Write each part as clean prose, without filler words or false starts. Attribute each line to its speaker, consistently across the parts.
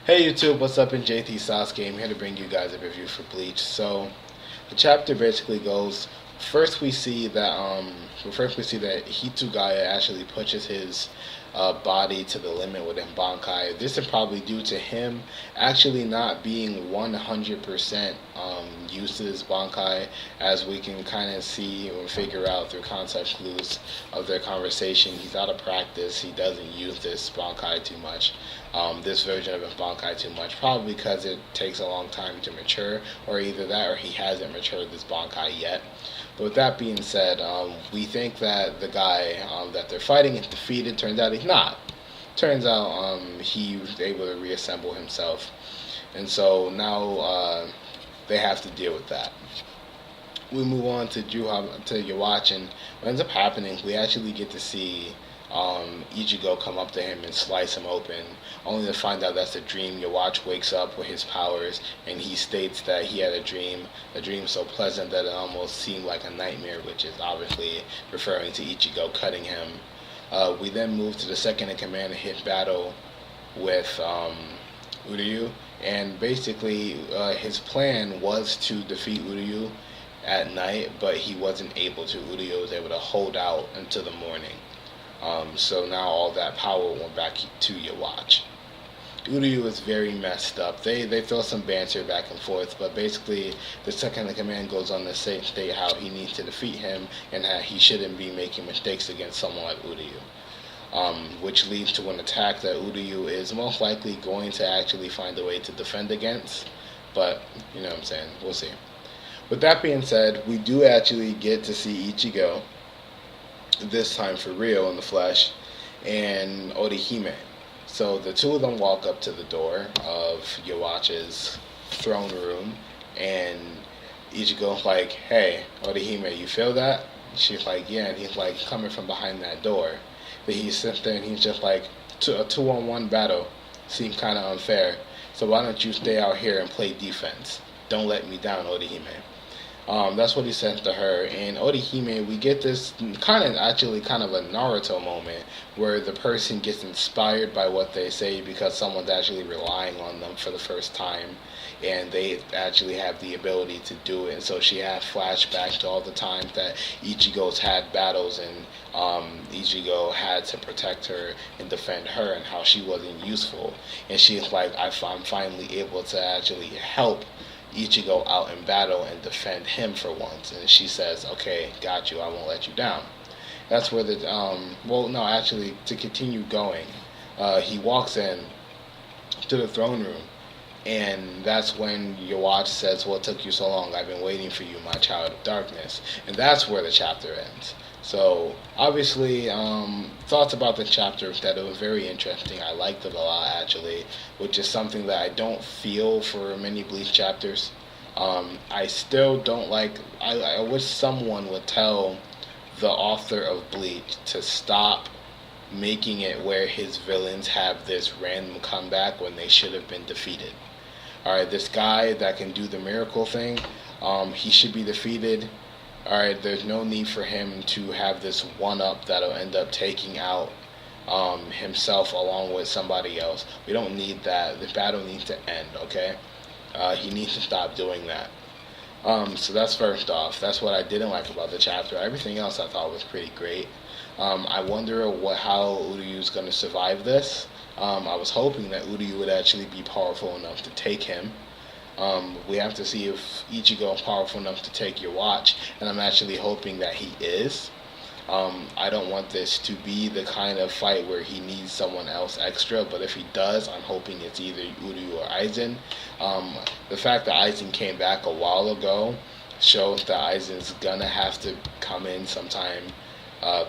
Speaker 1: Hey YouTube, what's up? In JT Sasuke. I'm here to bring you guys a review for Bleach. So the chapter basically goes. First we see that Hitsugaya actually pushes his body to the limit within Bankai. This is probably due to him actually not being 100% used to this Bankai, as we can kind of see or figure out through context clues of their conversation. He's out of practice. He doesn't use this Bankai too much. This version of his Bankai too much, probably because it takes a long time to mature, or either that or he hasn't matured this Bankai yet. But with that being said, we think that the guy that they're fighting is defeated. Turns out he's not. Turns out he was able to reassemble himself. And so now they have to deal with that. We move on to Yawach, and what ends up happening, we actually get to see Ichigo come up to him and slice him open, only to find out that's a dream. Yawach wakes up with his powers, and he states that he had a dream so pleasant that it almost seemed like a nightmare, which is obviously referring to Ichigo cutting him. We then move to the second in command hit battle with Uryu, and basically his plan was to defeat Uryu at night, but he wasn't able to. Uryu was able to hold out until the morning. So now all that power went back to Yawach. Uryu is very messed up. They throw some banter back and forth, but basically the second in command goes on to state how he needs to defeat him and that he shouldn't be making mistakes against someone like Uryu. Which leads to an attack that Uryu is most likely going to actually find a way to defend against. But, you know what I'm saying, we'll see. With that being said, we do actually get to see Ichigo, this time for real in the flesh, and Orihime. So the two of them walk up to the door of Yawach's throne room, and Ichigo's like, "Hey, Orihime, you feel that?" She's like, "Yeah," and he's like, "Coming from behind that door." But he sits there and he's just like, "A 2-on-1 battle seems kind of unfair, so why don't you stay out here and play defense? Don't let me down, Orihime." That's what he said to her. And Orihime, we get this kind of a Naruto moment where the person gets inspired by what they say because someone's actually relying on them for the first time, and they actually have the ability to do it. And so she had flashbacks to all the times that Ichigo's had battles, and Ichigo had to protect her and defend her, and how she wasn't useful. And she's like, I'm finally able to actually help Ichigo out in battle and defend him for once. And she says, "Okay, got you, I won't let you down." That's where to continue going, he walks in to the throne room, and that's when Yawach says, "What took you so long? I've been waiting for you, my child of darkness." And that's where the chapter ends. So obviously, thoughts about the chapter that it was very interesting. I liked it a lot, actually, which is something that I don't feel for many Bleach chapters. I still don't like. I wish someone would tell the author of Bleach to stop making it where his villains have this random comeback when they should have been defeated. Alright, this guy that can do the miracle thing, he should be defeated. Alright, there's no need for him to have this one-up that'll end up taking out himself along with somebody else. We don't need that. The battle needs to end, okay? He needs to stop doing that. So that's first off. That's what I didn't like about the chapter. Everything else I thought was pretty great. I wonder how Uryu's going to survive this. I was hoping that Uryu would actually be powerful enough to take him. We have to see if Ichigo is powerful enough to take Yawach, and I'm actually hoping that he is. I don't want this to be the kind of fight where he needs someone else extra, but if he does, I'm hoping it's either Uryu or Aizen. The fact that Aizen came back a while ago shows that Aizen's gonna have to come in sometime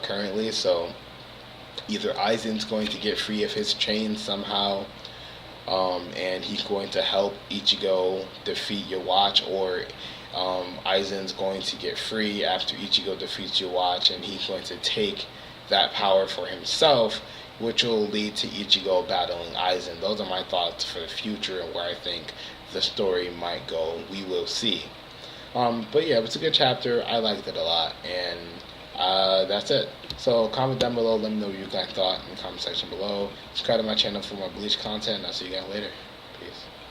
Speaker 1: currently, so either Aizen's going to get free of his chains somehow, and he's going to help Ichigo defeat Yawach, or Aizen's going to get free after Ichigo defeats Yawach, and he's going to take that power for himself, which will lead to Ichigo battling Aizen. Those are my thoughts for the future and where I think the story might go. We will see. But yeah, it's a good chapter. I liked it a lot, and that's it. So comment down below, let me know what you guys thought in the comment section below. Subscribe to my channel for more Bleach content, and I'll see you guys later. Peace.